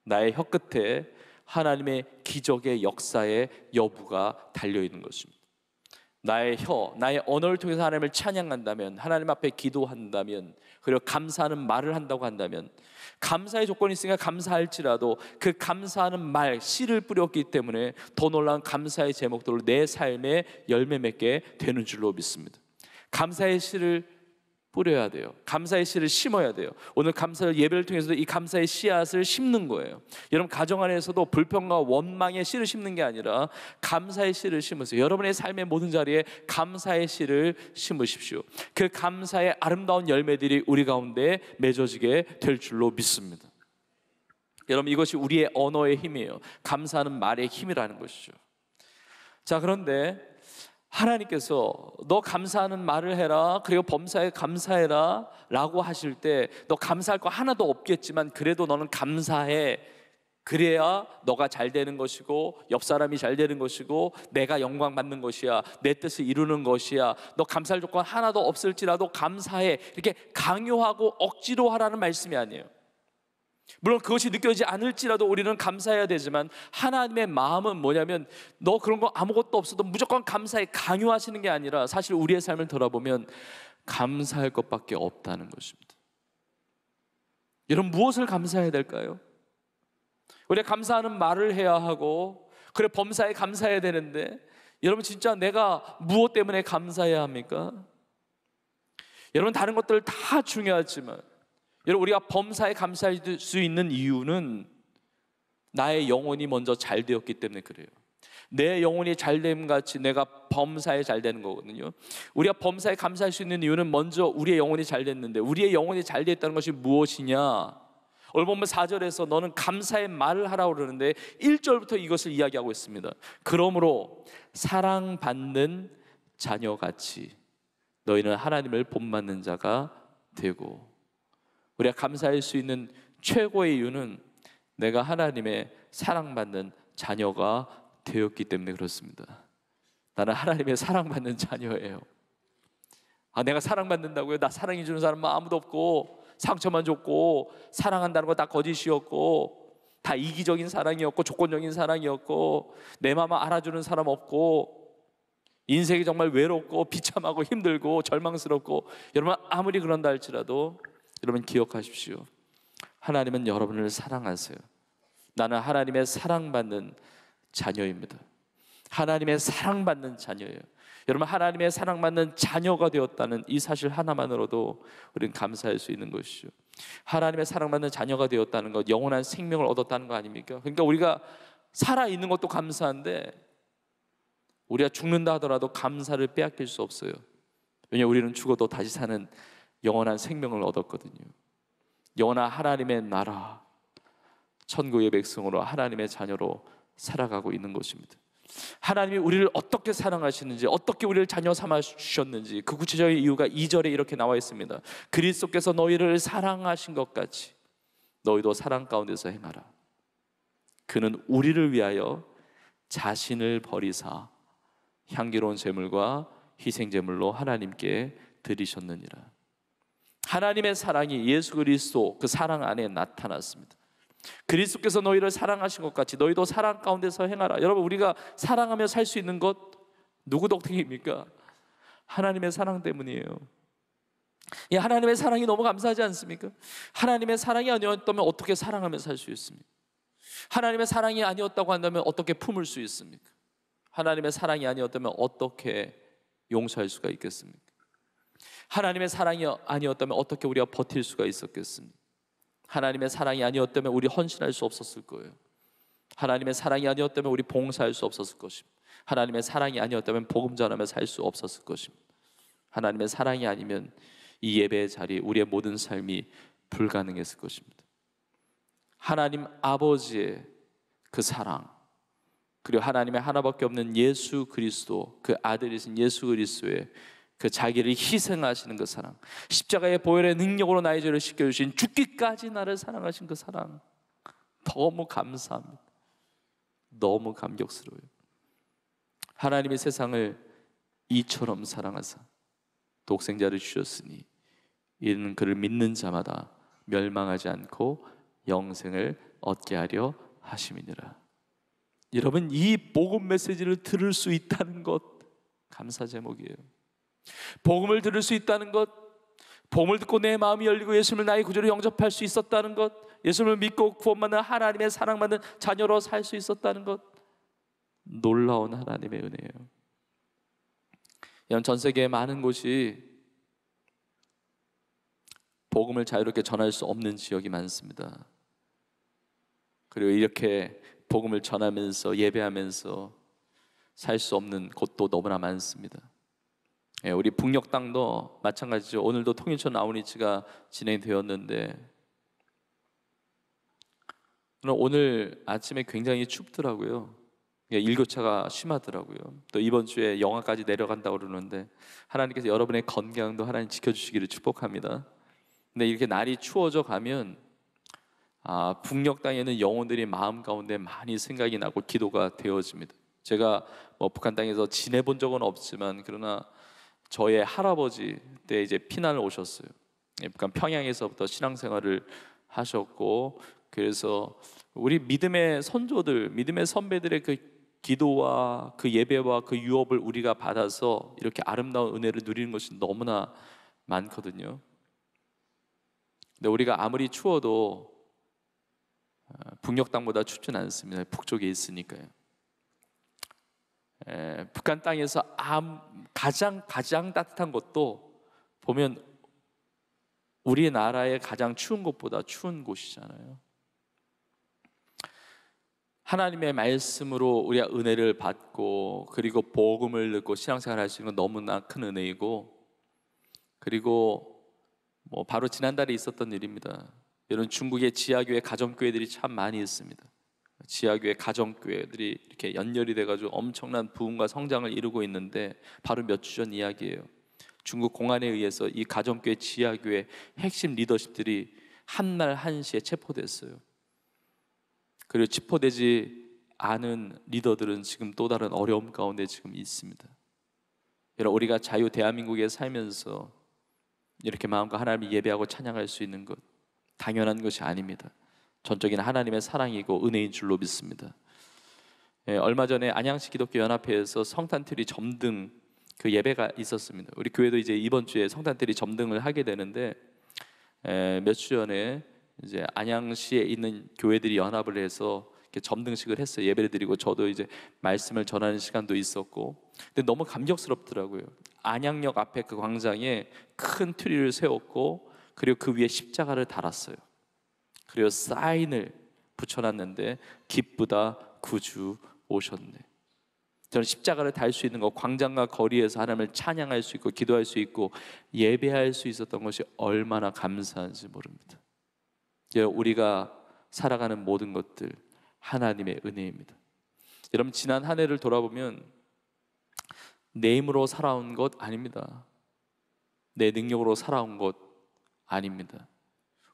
나의 혀 끝에 하나님의 기적의 역사의 여부가 달려 있는 것입니다. 나의 혀, 나의 언어를 통해서 하나님을 찬양한다면, 하나님 앞에 기도한다면, 그리고 감사하는 말을 한다고 한다면, 감사의 조건이 있으니까 감사할지라도 그 감사하는 말, 씨를 뿌렸기 때문에 더 놀라운 감사의 제목들로 내 삶에 열매 맺게 되는 줄로 믿습니다. 감사의 씨를 뿌려야 돼요. 감사의 씨를 심어야 돼요. 오늘 감사 예배를 통해서도 이 감사의 씨앗을 심는 거예요. 여러분 가정 안에서도 불평과 원망의 씨를 심는 게 아니라 감사의 씨를 심으세요. 여러분의 삶의 모든 자리에 감사의 씨를 심으십시오. 그 감사의 아름다운 열매들이 우리 가운데 맺어지게 될 줄로 믿습니다. 여러분 이것이 우리의 언어의 힘이에요. 감사하는 말의 힘이라는 것이죠. 자, 그런데 하나님께서 너 감사하는 말을 해라, 그리고 범사에 감사해라 라고 하실 때 너 감사할 거 하나도 없겠지만 그래도 너는 감사해. 그래야 너가 잘 되는 것이고 옆 사람이 잘 되는 것이고 내가 영광 받는 것이야, 내 뜻을 이루는 것이야. 너 감사할 조건 하나도 없을지라도 감사해, 이렇게 강요하고 억지로 하라는 말씀이 아니에요. 물론 그것이 느껴지지 않을지라도 우리는 감사해야 되지만 하나님의 마음은 뭐냐면 너 그런 거 아무것도 없어도 무조건 감사해, 강요하시는 게 아니라 사실 우리의 삶을 돌아보면 감사할 것밖에 없다는 것입니다. 여러분 무엇을 감사해야 될까요? 우리가 감사하는 말을 해야 하고 그래 범사에 감사해야 되는데 여러분 진짜 내가 무엇 때문에 감사해야 합니까? 여러분 다른 것들 다 중요하지만 여러분 우리가 범사에 감사할 수 있는 이유는 나의 영혼이 먼저 잘 되었기 때문에 그래요. 내 영혼이 잘됨 같이 내가 범사에 잘 되는 거거든요. 우리가 범사에 감사할 수 있는 이유는 먼저 우리의 영혼이 잘 됐는데 우리의 영혼이 잘 됐다는 것이 무엇이냐? 오늘 보면 4절에서 너는 감사의 말을 하라고 그러는데 1절부터 이것을 이야기하고 있습니다. 그러므로 사랑받는 자녀같이 너희는 하나님을 본받는 자가 되고. 우리가 감사할 수 있는 최고의 이유는 내가 하나님의 사랑받는 자녀가 되었기 때문에 그렇습니다. 나는 하나님의 사랑받는 자녀예요. 내가 사랑받는다고요? 나 사랑해 주는 사람은 아무도 없고 상처만 줬고 사랑한다는 거 다 거짓이었고 다 이기적인 사랑이었고 조건적인 사랑이었고 내 마음 알아주는 사람 없고 인생이 정말 외롭고 비참하고 힘들고 절망스럽고. 여러분 아무리 그런다 할지라도 여러분 기억하십시오. 하나님은 여러분을 사랑하세요. 나는 하나님의 사랑받는 자녀입니다. 하나님의 사랑받는 자녀예요. 여러분, 하나님의 사랑받는 자녀가 되었다는 이 사실 하나만으로도 우리는 감사할 수 있는 것이죠. 하나님의 사랑받는 자녀가 되었다는 것, 영원한 생명을 얻었다는 거 아닙니까? 그러니까 우리가 살아있는 것도 감사한데 우리가 죽는다 하더라도 감사를 빼앗길 수 없어요. 왜냐하면 우리는 죽어도 다시 사는 영원한 생명을 얻었거든요. 영원한 하나님의 나라, 천국의 백성으로, 하나님의 자녀로 살아가고 있는 것입니다. 하나님이 우리를 어떻게 사랑하시는지, 어떻게 우리를 자녀 삼아 주셨는지 그 구체적인 이유가 2절에 이렇게 나와 있습니다. 그리스도께서 너희를 사랑하신 것 같이 너희도 사랑 가운데서 행하라. 그는 우리를 위하여 자신을 버리사 향기로운 제물과 희생 제물로 하나님께 드리셨느니라. 하나님의 사랑이 예수 그리스도 그 사랑 안에 나타났습니다. 그리스도께서 너희를 사랑하신 것 같이 너희도 사랑 가운데서 행하라. 여러분, 우리가 사랑하며 살 수 있는 것 누구 덕택입니까? 하나님의 사랑 때문이에요. 이 하나님의 사랑이 너무 감사하지 않습니까? 하나님의 사랑이 아니었다면 어떻게 사랑하며 살 수 있습니까? 하나님의 사랑이 아니었다고 한다면 어떻게 품을 수 있습니까? 하나님의 사랑이 아니었다면 어떻게 용서할 수가 있겠습니까? 하나님의 사랑이 아니었다면 어떻게 우리가 버틸 수가 있었겠습니까? 하나님의 사랑이 아니었다면 우리 헌신할 수 없었을 거예요. 하나님의 사랑이 아니었다면 우리 봉사할 수 없었을 것입니다. 하나님의 사랑이 아니었다면 복음 전하며 살 수 없었을 것입니다. 하나님의 사랑이 아니면 이 예배의 자리, 우리의 모든 삶이 불가능했을 것입니다. 하나님 아버지의 그 사랑, 그리고 하나님의 하나밖에 없는 예수 그리스도, 그 아들이신 예수 그리스도의 그 자기를 희생하시는 그 사랑, 십자가의 보혈의 능력으로 나의 죄를 씻겨주신, 죽기까지 나를 사랑하신 그 사랑, 너무 감사합니다. 너무 감격스러워요. 하나님이 세상을 이처럼 사랑하사 독생자를 주셨으니 이는 그를 믿는 자마다 멸망하지 않고 영생을 얻게 하려 하심이니라. 여러분, 이 복음 메시지를 들을 수 있다는 것 감사 제목이에요. 복음을 들을 수 있다는 것, 복음을 듣고 내 마음이 열리고 예수님을 나의 구주로 영접할 수 있었다는 것, 예수님을 믿고 구원받는 하나님의 사랑받는 자녀로 살 수 있었다는 것, 놀라운 하나님의 은혜예요. 여러분, 전 세계의 많은 곳이 복음을 자유롭게 전할 수 없는 지역이 많습니다. 그리고 이렇게 복음을 전하면서 예배하면서 살 수 없는 곳도 너무나 많습니다. 우리 북녘 땅도 마찬가지죠. 오늘도 통일촌 아우니치가 진행되었는데 오늘 아침에 굉장히 춥더라고요. 일교차가 심하더라고요. 또 이번 주에 영하까지 내려간다고 그러는데 하나님께서 여러분의 건강도 하나님 지켜주시기를 축복합니다. 근데 이렇게 날이 추워져 가면 북녘 땅에 있는 영혼들이 마음 가운데 많이 생각이 나고 기도가 되어집니다. 제가 북한 땅에서 지내본 적은 없지만 그러나 저의 할아버지 때 이제 피난을 오셨어요. 북한 평양에서부터 신앙생활을 하셨고, 그래서 우리 믿음의 선조들, 믿음의 선배들의 그 기도와 그 예배와 그 유업을 우리가 받아서 이렇게 아름다운 은혜를 누리는 것이 너무나 많거든요. 근데 우리가 아무리 추워도 북녘 땅보다 춥지는 않습니다. 북쪽에 있으니까요. 북한 땅에서 가장 따뜻한 곳도 보면 우리나라의 가장 추운 곳보다 추운 곳이잖아요. 하나님의 말씀으로 우리가 은혜를 받고 그리고 복음을 듣고 신앙생활을 할 수 있는 건 너무나 큰 은혜이고, 그리고 바로 지난달에 있었던 일입니다. 여러분, 중국의 지하교회 가정교회들이 참 많이 있습니다. 지하교회 가정교회들이 이렇게 연결이 돼가지고 엄청난 부흥과 성장을 이루고 있는데 바로 몇 주 전 이야기예요. 중국 공안에 의해서 이 가정교회 지하교회 핵심 리더십들이 한날 한시에 체포됐어요. 그리고 체포되지 않은 리더들은 지금 또 다른 어려움 가운데 지금 있습니다. 여러분, 우리가 자유 대한민국에 살면서 이렇게 마음과 하나님을 예배하고 찬양할 수 있는 것 당연한 것이 아닙니다. 전적인 하나님의 사랑이고 은혜인 줄로 믿습니다. 얼마 전에 안양시 기독교 연합회에서 성탄트리 점등 그 예배가 있었습니다. 우리 교회도 이제 이번 주에 성탄트리 점등을 하게 되는데 몇 주 전에 이제 안양시에 있는 교회들이 연합을 해서 이렇게 점등식을 했어요. 예배를 드리고 저도 이제 말씀을 전하는 시간도 있었고, 근데 너무 감격스럽더라고요. 안양역 앞에 그 광장에 큰 트리를 세웠고, 그리고 그 위에 십자가를 달았어요. 그리고 사인을 붙여놨는데 기쁘다 구주 오셨네. 저는 십자가를 달 수 있는 것, 광장과 거리에서 하나님을 찬양할 수 있고 기도할 수 있고 예배할 수 있었던 것이 얼마나 감사한지 모릅니다. 우리가 살아가는 모든 것들 하나님의 은혜입니다. 여러분, 지난 한 해를 돌아보면 내 힘으로 살아온 것 아닙니다. 내 능력으로 살아온 것 아닙니다.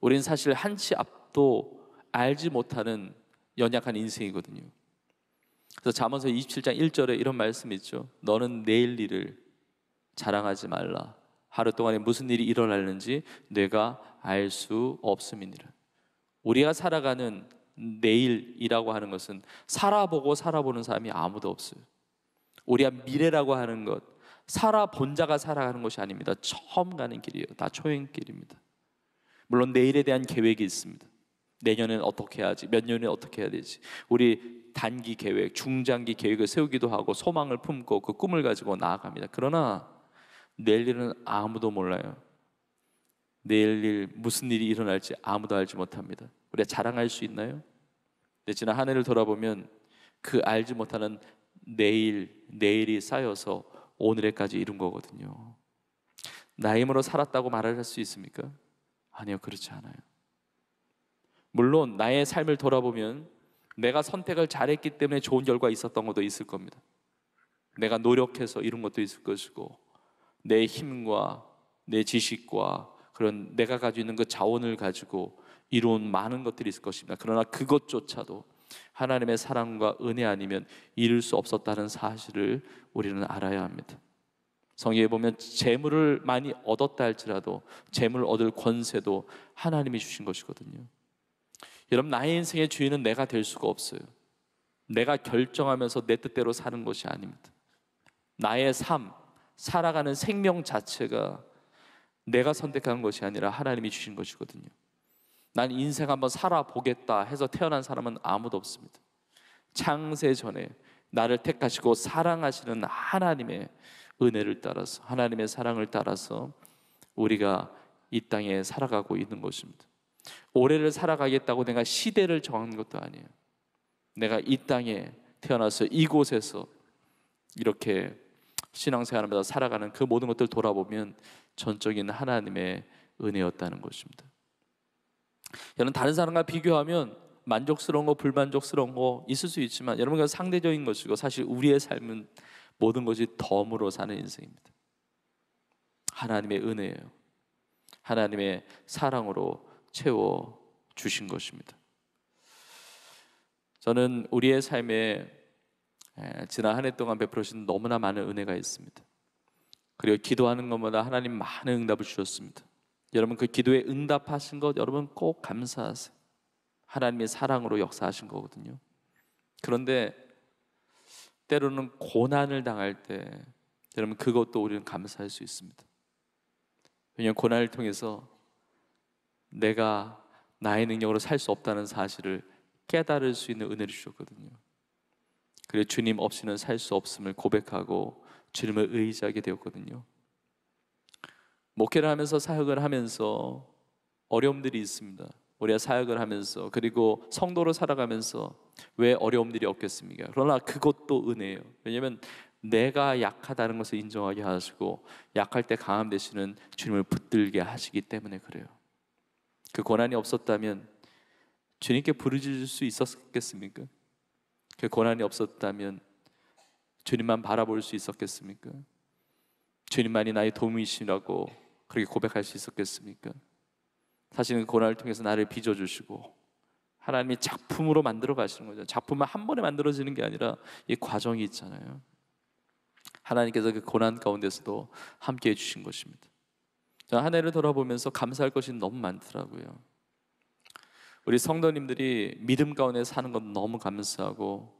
우리는 사실 한치 앞도 알지 못하는 연약한 인생이거든요. 그래서 잠언서 27장 1절에 이런 말씀이 있죠. 너는 내일 일을 자랑하지 말라. 하루 동안에 무슨 일이 일어날는지 내가 알 수 없음이니라. 우리가 살아가는 내일이라고 하는 것은 살아보고 살아보는 사람이 아무도 없어요. 우리가 미래라고 하는 것, 살아본 자가 살아가는 것이 아닙니다. 처음 가는 길이에요. 다 초행길입니다. 물론 내일에 대한 계획이 있습니다. 내년엔 어떻게 해야지, 몇 년에 어떻게 해야 되지. 우리 단기 계획, 중장기 계획을 세우기도 하고 소망을 품고 그 꿈을 가지고 나아갑니다. 그러나 내일 일은 아무도 몰라요. 내일 일, 무슨 일이 일어날지 아무도 알지 못합니다. 우리가 자랑할 수 있나요? 근데 지난 한 해를 돌아보면 그 알지 못하는 내일이 쌓여서 오늘에까지 이룬 거거든요. 나의 힘으로 살았다고 말할 수 있습니까? 아니요, 그렇지 않아요. 물론 나의 삶을 돌아보면 내가 선택을 잘했기 때문에 좋은 결과 있었던 것도 있을 겁니다. 내가 노력해서 이룬 것도 있을 것이고, 내 힘과 내 지식과 그런 내가 가지고 있는 그 자원을 가지고 이룬 많은 것들이 있을 것입니다. 그러나 그것조차도 하나님의 사랑과 은혜 아니면 이룰 수 없었다는 사실을 우리는 알아야 합니다. 성경에 보면 재물을 많이 얻었다 할지라도 재물을 얻을 권세도 하나님이 주신 것이거든요. 여러분, 나의 인생의 주인은 내가 될 수가 없어요. 내가 결정하면서 내 뜻대로 사는 것이 아닙니다. 나의 삶, 살아가는 생명 자체가 내가 선택한 것이 아니라 하나님이 주신 것이거든요. 난 인생 한번 살아보겠다 해서 태어난 사람은 아무도 없습니다. 창세 전에 나를 택하시고 사랑하시는 하나님의 은혜를 따라서, 하나님의 사랑을 따라서 우리가 이 땅에 살아가고 있는 것입니다. 올해를 살아가겠다고 내가 시대를 정한 것도 아니에요. 내가 이 땅에 태어나서 이곳에서 이렇게 신앙생활하면서 살아가는 그 모든 것들을 돌아보면 전적인 하나님의 은혜였다는 것입니다. 여러분, 다른 사람과 비교하면 만족스러운 거, 불만족스러운 거 있을 수 있지만 여러분, 그건 상대적인 것이고 사실 우리의 삶은 모든 것이 덤으로 사는 인생입니다. 하나님의 은혜예요. 하나님의 사랑으로 채워주신 것입니다. 저는 우리의 삶에 지난 한 해 동안 베풀어주신 너무나 많은 은혜가 있습니다. 그리고 기도하는 것마다 하나님 많은 응답을 주셨습니다. 여러분, 그 기도에 응답하신 것 여러분 꼭 감사하세요. 하나님의 사랑으로 역사하신 거거든요. 그런데 때로는 고난을 당할 때 여러분, 그것도 우리는 감사할 수 있습니다. 왜냐하면 고난을 통해서 내가 나의 능력으로 살 수 없다는 사실을 깨달을 수 있는 은혜를 주셨거든요. 그리고 주님 없이는 살 수 없음을 고백하고 주님을 의지하게 되었거든요. 목회를 하면서 사역을 하면서 어려움들이 있습니다. 우리가 사역을 하면서 그리고 성도로 살아가면서 왜 어려움들이 없겠습니까? 그러나 그것도 은혜예요. 왜냐하면 내가 약하다는 것을 인정하게 하시고 약할 때 강함 되시는 주님을 붙들게 하시기 때문에 그래요. 그 고난이 없었다면 주님께 부르짖을 수 있었겠습니까? 그 고난이 없었다면 주님만 바라볼 수 있었겠습니까? 주님만이 나의 도움이시라고 그렇게 고백할 수 있었겠습니까? 사실은 그 고난을 통해서 나를 빚어주시고 하나님이 작품으로 만들어 가시는 거죠. 작품은 한 번에 만들어지는 게 아니라 이 과정이 있잖아요. 하나님께서 그 고난 가운데서도 함께 해주신 것입니다. 저는 한 해를 돌아보면서 감사할 것이 너무 많더라고요. 우리 성도님들이 믿음 가운데 사는 건 너무 감사하고,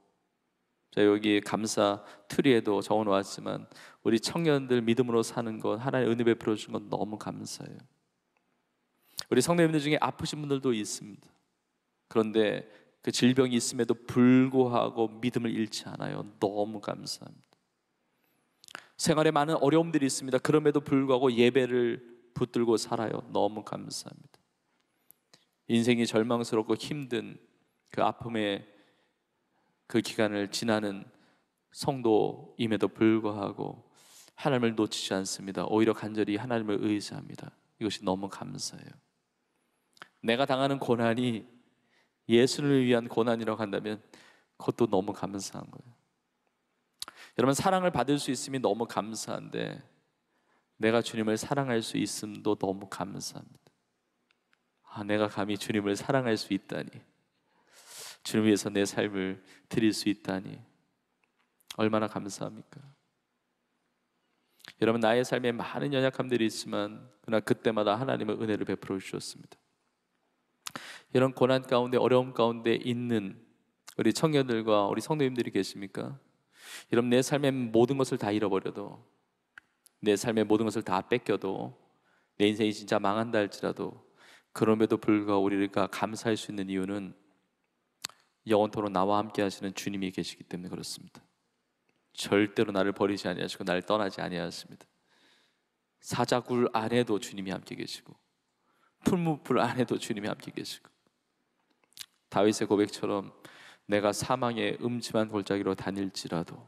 제가 여기 감사 트리에도 적어놓았지만 우리 청년들 믿음으로 사는 것, 하나님의 은혜 베풀어 주신 건 너무 감사해요. 우리 성도님들 중에 아프신 분들도 있습니다. 그런데 그 질병이 있음에도 불구하고 믿음을 잃지 않아요. 너무 감사합니다. 생활에 많은 어려움들이 있습니다. 그럼에도 불구하고 예배를 붙들고 살아요. 너무 감사합니다. 인생이 절망스럽고 힘든 그 아픔의 그 기간을 지나는 성도임에도 불구하고 하나님을 놓치지 않습니다. 오히려 간절히 하나님을 의지합니다. 이것이 너무 감사해요. 내가 당하는 고난이 예수를 위한 고난이라고 한다면 그것도 너무 감사한 거예요. 여러분, 사랑을 받을 수 있음이 너무 감사한데 내가 주님을 사랑할 수 있음도 너무 감사합니다. 내가 감히 주님을 사랑할 수 있다니, 주님 위해서 내 삶을 드릴 수 있다니 얼마나 감사합니까? 여러분, 나의 삶에 많은 연약함들이 있지만 그러나 그때마다 하나님은 은혜를 베풀어 주셨습니다. 이런 고난 가운데, 어려움 가운데 있는 우리 청년들과 우리 성도님들이 계십니까? 여러분, 내 삶의 모든 것을 다 잃어버려도, 내 삶의 모든 것을 다 뺏겨도, 내 인생이 진짜 망한다 할지라도 그럼에도 불구하고 우리가 감사할 수 있는 이유는 영원토록 나와 함께 하시는 주님이 계시기 때문에 그렇습니다. 절대로 나를 버리지 아니하시고 나를 떠나지 아니하십니다. 사자굴 안에도 주님이 함께 계시고 풀무불 안에도 주님이 함께 계시고, 다윗의 고백처럼 내가 사망의 음침한 골짜기로 다닐지라도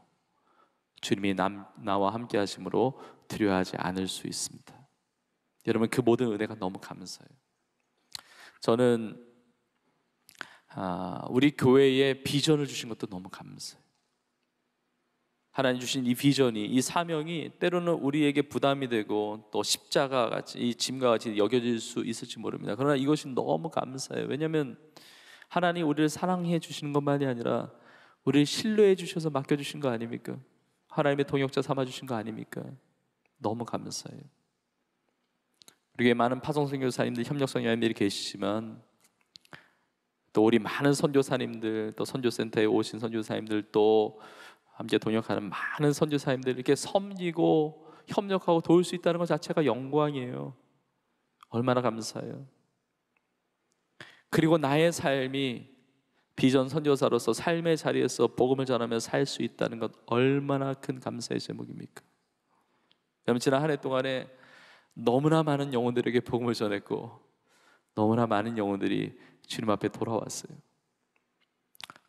주님이 나와 함께 하심으로 두려워하지 않을 수 있습니다. 여러분, 그 모든 은혜가 너무 감사해요. 저는 우리 교회에 비전을 주신 것도 너무 감사해요. 하나님 주신 이 비전이, 이 사명이 때로는 우리에게 부담이 되고 또 십자가 같이, 이 짐과 같이 여겨질 수 있을지 모릅니다. 그러나 이것이 너무 감사해요. 왜냐하면 하나님 우리를 사랑해 주시는 것만이 아니라 우리를 신뢰해 주셔서 맡겨주신 거 아닙니까? 하나님의 동역자 삼아 주신 거 아닙니까? 너무 감사해요. 우리에게 많은 파송선교사님들, 협력선교사님들이 계시지만 또 우리 많은 선교사님들, 또 선교센터에 오신 선교사님들, 또 함께 동역하는 많은 선교사님들 이렇게 섬기고 협력하고 도울 수 있다는 것 자체가 영광이에요. 얼마나 감사해요. 그리고 나의 삶이 비전 선교사로서 삶의 자리에서 복음을 전하며 살 수 있다는 것 얼마나 큰 감사의 제목입니까? 여러분, 지난 한 해 동안에 너무나 많은 영혼들에게 복음을 전했고 너무나 많은 영혼들이 주님 앞에 돌아왔어요.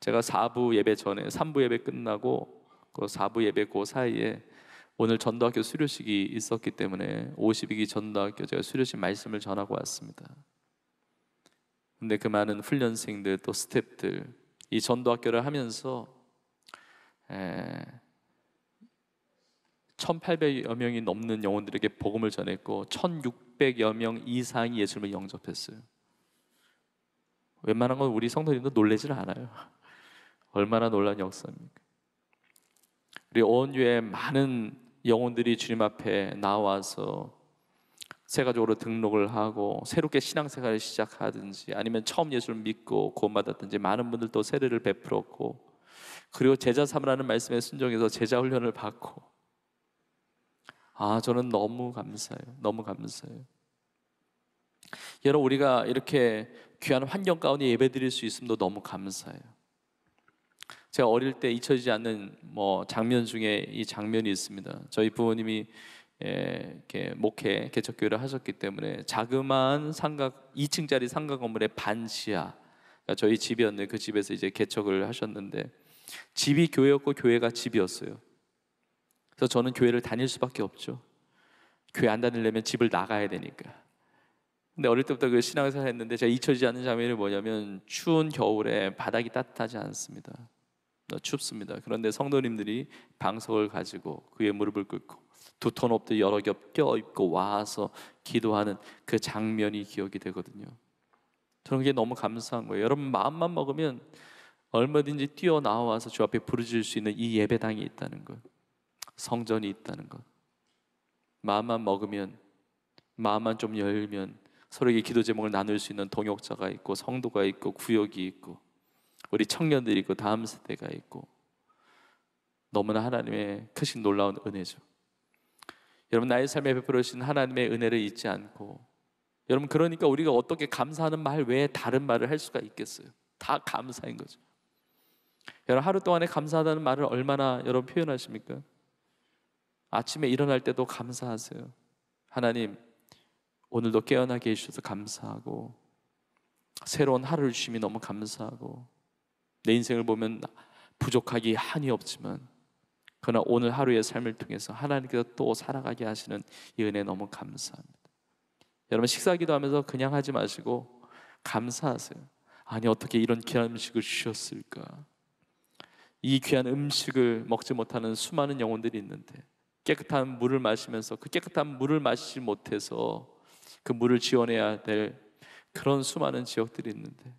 제가 4부 예배 전에 3부 예배 끝나고 그 4부 예배 그 사이에 오늘 전도학교 수료식이 있었기 때문에 52기 전도학교 제가 수료식 말씀을 전하고 왔습니다. 근데 그 많은 훈련생들 또 스태프들, 이 전도학교를 하면서 1800여 명이 넘는 영혼들에게 복음을 전했고 1600여 명 이상이 예수님을 영접했어요. 웬만한 건 우리 성도님도 놀라질 않아요. 얼마나 놀라운 역사입니까? 우리 온유에 많은 영혼들이 주님 앞에 나와서 새 가족으로 등록을 하고 새롭게 신앙생활을 시작하든지 아니면 처음 예수를 믿고 구원받았든지 많은 분들도 세례를 베풀었고, 그리고 제자 삼으라는 말씀에 순종해서 제자 훈련을 받고, 저는 너무 감사해요. 너무 감사해요. 여러분, 우리가 이렇게 귀한 환경 가운데 예배드릴 수 있음도 너무 감사해요. 제가 어릴 때 잊혀지지 않는 장면 중에 이 장면이 있습니다. 저희 부모님이 이렇게 목회 개척교회를 하셨기 때문에 자그마한 2층짜리 상가 건물의 반지하, 그러니까 저희 집이었는데 그 집에서 이제 개척을 하셨는데 집이 교회였고 교회가 집이었어요. 그래서 저는 교회를 다닐 수밖에 없죠. 교회 안 다니려면 집을 나가야 되니까. 근데 어릴 때부터 그 신앙생활 했는데 제가 잊혀지지 않는 장면이 뭐냐면 추운 겨울에 바닥이 따뜻하지 않습니다. 춥습니다. 그런데 성도님들이 방석을 가지고 그 위에 무릎을 꿇고 두 톤 옷도 여러 겹 껴입고 와서 기도하는 그 장면이 기억이 되거든요. 저는 그게 너무 감사한 거예요. 여러분, 마음만 먹으면 얼마든지 뛰어나와서 주 앞에 부르짖을 수 있는 이 예배당이 있다는 것, 성전이 있다는 것. 마음만 먹으면, 마음만 좀 열면 서로에게 기도 제목을 나눌 수 있는 동역자가 있고 성도가 있고 구역이 있고 우리 청년들이 있고 다음 세대가 있고, 너무나 하나님의 크신 놀라운 은혜죠. 여러분, 나의 삶에 베풀어 주신 하나님의 은혜를 잊지 않고, 여러분, 그러니까 우리가 어떻게 감사하는 말 외에 다른 말을 할 수가 있겠어요? 다 감사인 거죠. 여러분, 하루 동안에 감사하다는 말을 얼마나 여러분 표현하십니까? 아침에 일어날 때도 감사하세요. 하나님, 오늘도 깨어나게 해주셔서 감사하고, 새로운 하루를 주심이 너무 감사하고, 내 인생을 보면 부족하기 한이 없지만 그러나 오늘 하루의 삶을 통해서 하나님께서 또 살아가게 하시는 이 은혜 너무 감사합니다. 여러분, 식사기도 하면서 그냥 하지 마시고 감사하세요. 아니, 어떻게 이런 귀한 음식을 주셨을까? 이 귀한 음식을 먹지 못하는 수많은 영혼들이 있는데, 깨끗한 물을 마시면서 그 깨끗한 물을 마시지 못해서 그 물을 지원해야 될 그런 수많은 지역들이 있는데,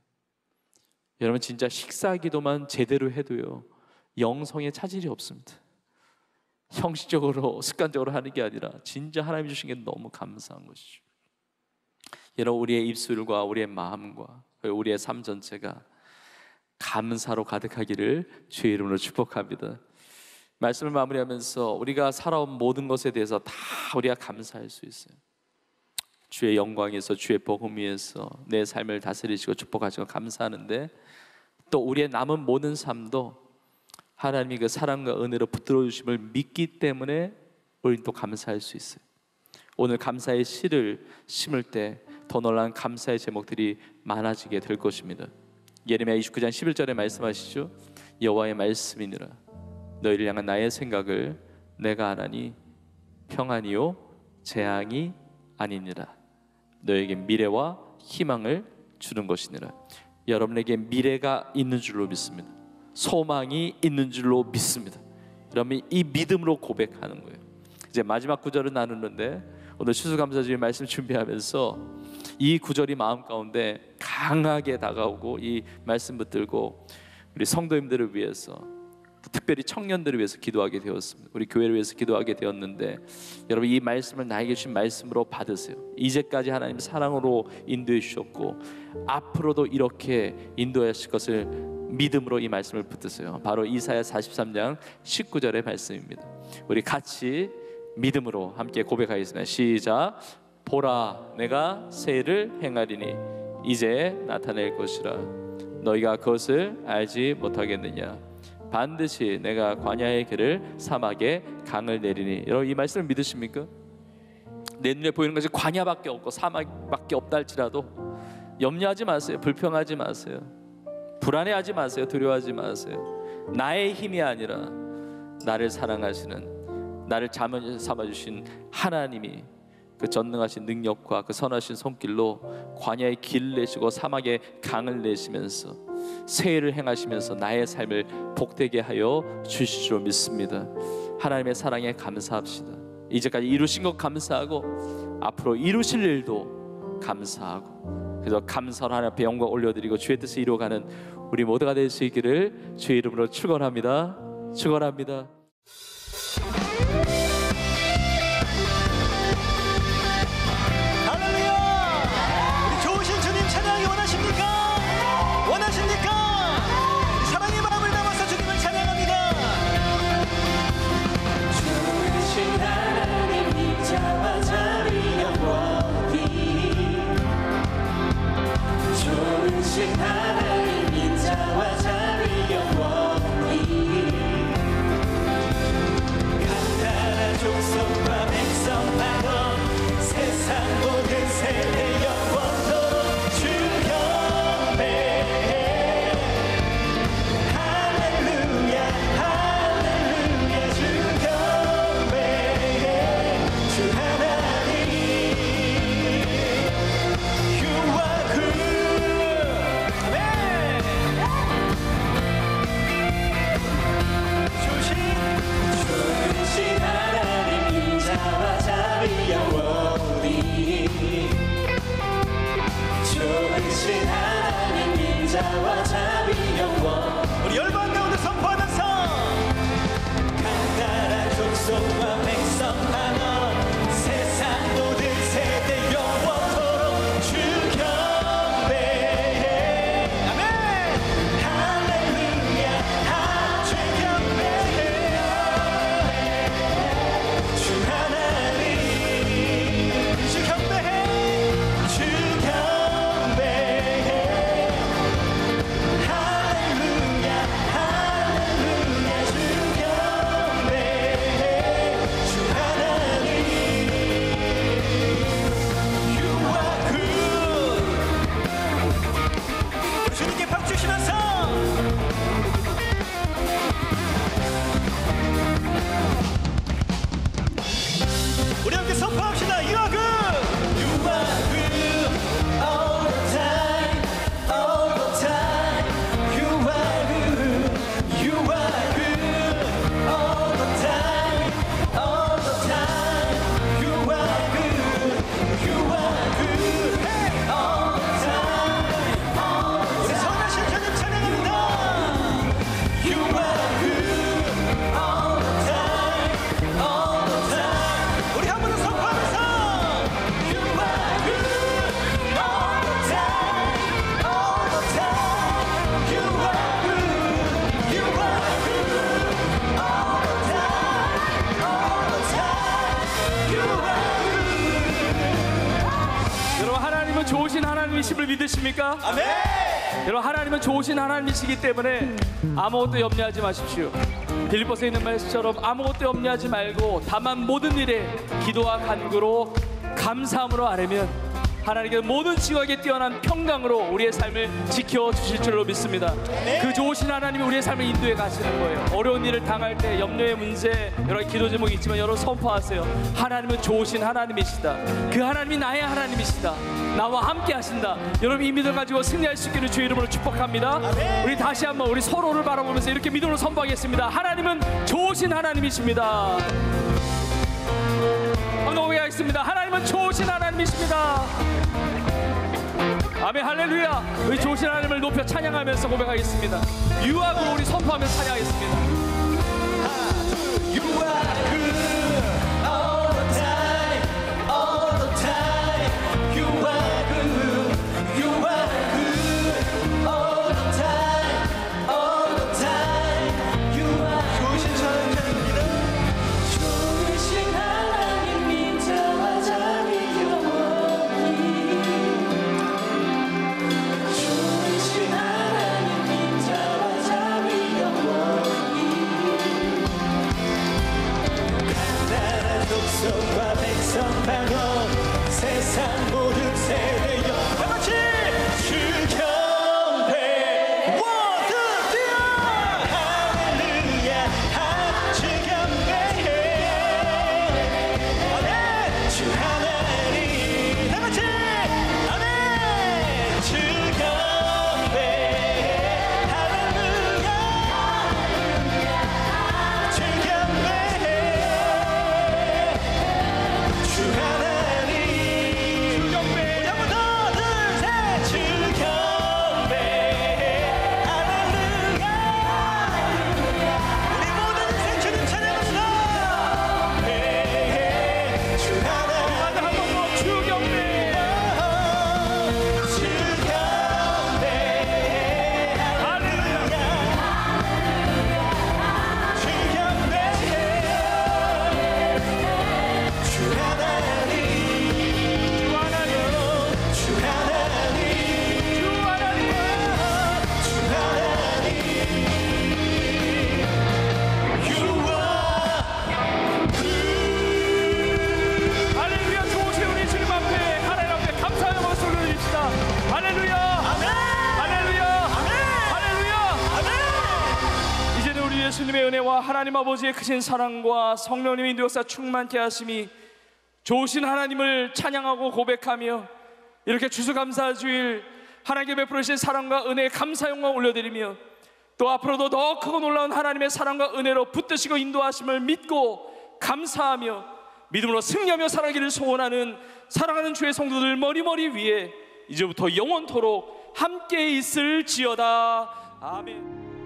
여러분, 진짜 식사기도만 제대로 해도요 영성에 차질이 없습니다. 형식적으로 습관적으로 하는 게 아니라 진짜 하나님 주신 게 너무 감사한 것이죠. 여러분, 우리의 입술과 우리의 마음과 우리의 삶 전체가 감사로 가득하기를 주의 이름으로 축복합니다. 말씀을 마무리하면서 우리가 살아온 모든 것에 대해서 다 우리가 감사할 수 있어요. 주의 영광에서, 주의 복음 위에서 내 삶을 다스리시고 축복하시고 감사하는데, 또 우리의 남은 모든 삶도 하나님이 그 사랑과 은혜로 붙들어 주심을 믿기 때문에 우리는 또 감사할 수 있어요. 오늘 감사의 씨를 심을 때 더 놀라운 감사의 제목들이 많아지게 될 것입니다. 예레미야 29장 11절에 말씀하시죠. 여호와의 말씀이니라. 너희를 향한 나의 생각을 내가 아나니 평안이요 재앙이 아니니라. 너에게 미래와 희망을 주는 것이니라. 여러분에게 미래가 있는 줄로 믿습니다. 소망이 있는 줄로 믿습니다. 그러면 이 믿음으로 고백하는 거예요. 이제 마지막 구절을 나누는데, 오늘 추수감사주의 말씀 준비하면서 이 구절이 마음 가운데 강하게 다가오고 이 말씀 붙들고 우리 성도님들을 위해서, 특별히 청년들을 위해서 기도하게 되었습니다. 우리 교회를 위해서 기도하게 되었는데, 여러분, 이 말씀을 나에게 주신 말씀으로 받으세요. 이제까지 하나님 사랑으로 인도해 주셨고 앞으로도 이렇게 인도하실 것을 믿음으로 이 말씀을 붙드세요. 바로 이사야 43장 19절의 말씀입니다. 우리 같이 믿음으로 함께 고백하겠습니다. 시작. 보라, 내가 새 일을 행하리니 이제 나타낼 것이라. 너희가 그것을 알지 못하겠느냐. 반드시 내가 광야의 길을 사막에 강을 내리니. 여러분, 이 말씀을 믿으십니까? 내 눈에 보이는 것이 광야밖에 없고 사막밖에 없다 할지라도 염려하지 마세요. 불평하지 마세요. 불안해하지 마세요. 두려워하지 마세요. 나의 힘이 아니라 나를 사랑하시는, 나를 자문 삼아주신 하나님이 그 전능하신 능력과 그 선하신 손길로 광야의 길을 내시고 사막에 강을 내시면서 새해를 행하시면서 나의 삶을 복되게 하여 주실 줄 믿습니다. 하나님의 사랑에 감사합시다. 이제까지 이루신 것 감사하고 앞으로 이루실 일도 감사하고, 그래서 감사로 하나님 앞에 영광 올려드리고 주의 뜻을 이루어가는 우리 모두가 될 수 있기를 주의 이름으로 축원합니다. 축원합니다. 하나님 인자와 자비 영원히 간단한 족속과 백성 만원 세상 모든 세대 영원토록 주 경배해. 할렐루야 할렐루야 주 경배해. 주 하나님 You are good. 좋으신 하나님 인자와 자비 영원히. 좋으신 하나님 인자와 자비 영원. 우리 열방 가운데 선포하면서 간단한 족속과 백성 만원 세상 모든 세대 영원토록 주 경배해. 아멘. 할렐루야 주 경배해. 주 하나님 주 경배해. 주 경배해. 하나님은 좋으신 하나님이심을 믿으십니까? 아멘. 여러분, 하나님은 좋으신 하나님이시기 때문에 아무것도 염려하지 마십시오. 빌립보서에 있는 말씀처럼 아무것도 염려하지 말고 다만 모든 일에 기도와 간구로 감사함으로 아뢰면 하나님께서 모든 지각에 뛰어난 평강으로 우리의 삶을 지켜주실 줄로 믿습니다. 그 좋으신 하나님이 우리의 삶을 인도해 가시는 거예요. 어려운 일을 당할 때 염려의 문제, 여러 기도 제목이 있지만 여러분 선포하세요. 하나님은 좋으신 하나님이시다. 그 하나님이 나의 하나님이시다. 나와 함께 하신다. 여러분, 이 믿음 가지고 승리할 수 있기를 주의 이름으로 축복합니다. 우리 다시 한번 우리 서로를 바라보면서 이렇게 믿음으로 선포하겠습니다. 하나님은 좋으신 하나님이십니다. 한번 고백하겠습니다. 하나님은 좋으신 하나님이십니다. 아멘. 할렐루야. 우리 좋으신 하나님을 높여 찬양하면서 고백하겠습니다. 유학으로 우리 선포하면서 찬양하겠습니다. You are good all the time, all the time. You are good, you are good all the time, all the time. You are 좋으신 하나님입니다. 좋으신 하나님 인자와 자비 영원히. 좋으신 하나님 인자와 자비 영원히. 나라 독성과 백성 방언 세상 모든 세대여 다같이 주 경배 워드디어 할렐루야 주 경배해 아멘 주 하나님 다같이 아멘 주 경배 할렐루야 주 경배해 주 하나님 주 경배 한번 더 둘 셋 주 경배 할렐루야 우리 모든 인생 주님 찬양합니다 주 하나님 한 번 더 주경배. 주 경배 할렐루야 주 경배 주 하나님 주 하나님 주 하나님 You are 할렐루야. 좋으신 우리 주님 앞에 하나님 앞에 감사의 박수 올려드립시다. 할렐루야. 할렐루야. 할렐루야. 이제는 우리 예수님의 은혜와 하나님 아버지의 크신 사랑과 성령님의 인도 역사 충만케 하심이 좋으신 하나님을 찬양하고 고백하며 이렇게 추수감사 주일 하나님께 베풀으신 사랑과 은혜의 감사 영광 올려드리며 또 앞으로도 더 크고 놀라운 하나님의 사랑과 은혜로 붙드시고 인도하심을 믿고 감사하며 믿음으로 승리하며 살아가기를 소원하는 사랑하는 주의 성도들 머리머리 위에 이제부터 영원토록 함께 있을지어다. 아멘.